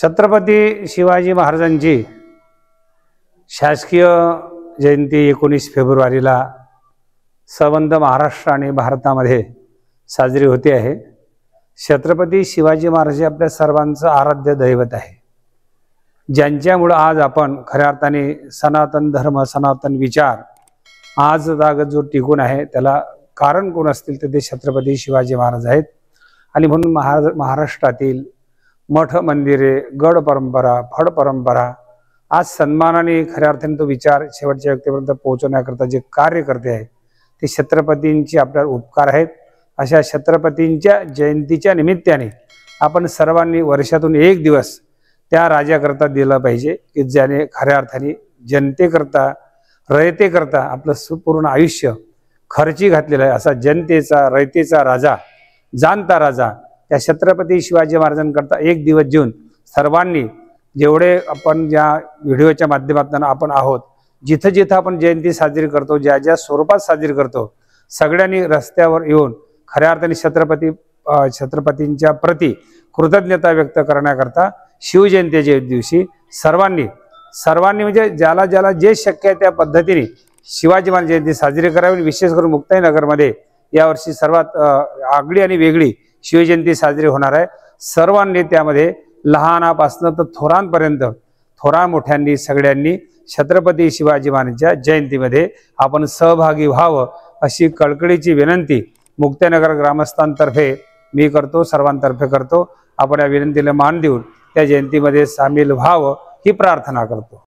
छत्रपती शिवाजी महाराजांची शासकीय जयंती 19 फेब्रुवारीला संबंध महाराष्ट्र आणि भारतामध्ये साजरी होते आहे। छत्रपती शिवाजी महाराज आपल्या सर्वांचं आराध्य दैवत आहे, ज्यांच्यामुळे आज आपण खऱ्या अर्थाने सनातन धर्म सनातन विचार आज जागत जो टिकून आहे त्याला कारण कोण असतील तर ते छत्रपती शिवाजी महाराज आहेत। आणि म्हणून महाराष्ट्रातील मठ मंदिरे गड परंपरा फड परंपरा आज सन्मानाने खऱ्या अर्थाने तो विचार शेवटच्या व्यक्तीपर्यंत पोहोचवण्याकरता जे कार्य करते आहे ते छत्रपतींचे आपल्यावर उपकार आहेत। अशा छत्रपतींच्या जयंतीच्या निमित्ताने आपण सर्वांनी वर्षातून एक दिवस त्या राजाकरता दिला पाहिजे की ज्याने खऱ्या अर्थाने जनतेकरता रयतेकरता आपलं संपूर्ण आयुष्य खर्ची घातलेलं आहे। असा जनतेचा रयतेचा राजा जाणता राजा त्या छत्रपती शिवाजी महाराजांकरता एक दिवस देऊन सर्वांनी जेवढे आपण ज्या व्हिडिओच्या माध्यमातून आपण आहोत जिथं जिथं आपण जयंती साजरी करतो ज्या ज्या स्वरूपात साजरी करतो सगळ्यांनी रस्त्यावर येऊन खऱ्या अर्थाने छत्रपतींच्या प्रति कृतज्ञता व्यक्त करण्याकरता शिवजयंतीच्या दिवशी सर्वांनी म्हणजे ज्याला ज्याला जे शक्य आहे त्या पद्धतीने शिवाजी महाराज जयंती साजरी करावी। विशेष करून मुक्ताईनगरमध्ये यावर्षी सर्वात आगळी आणि वेगळी शिवजयंती साजरी होणार आहे। सर्वांनी त्यामध्ये लहानापासून तर थोरांपर्यंत थोरा मोठ्यांनी सगळ्यांनी छत्रपती शिवाजी महाराजांच्या जयंतीमध्ये आपण सहभागी व्हावं अशी कळकळीची विनंती मुक्ताईनगर ग्रामस्थांतर्फे मी करतो, सर्वांतर्फे करतो। आपण या विनंतीला मान देऊन त्या जयंतीमध्ये सामील व्हावं ही प्रार्थना करतो।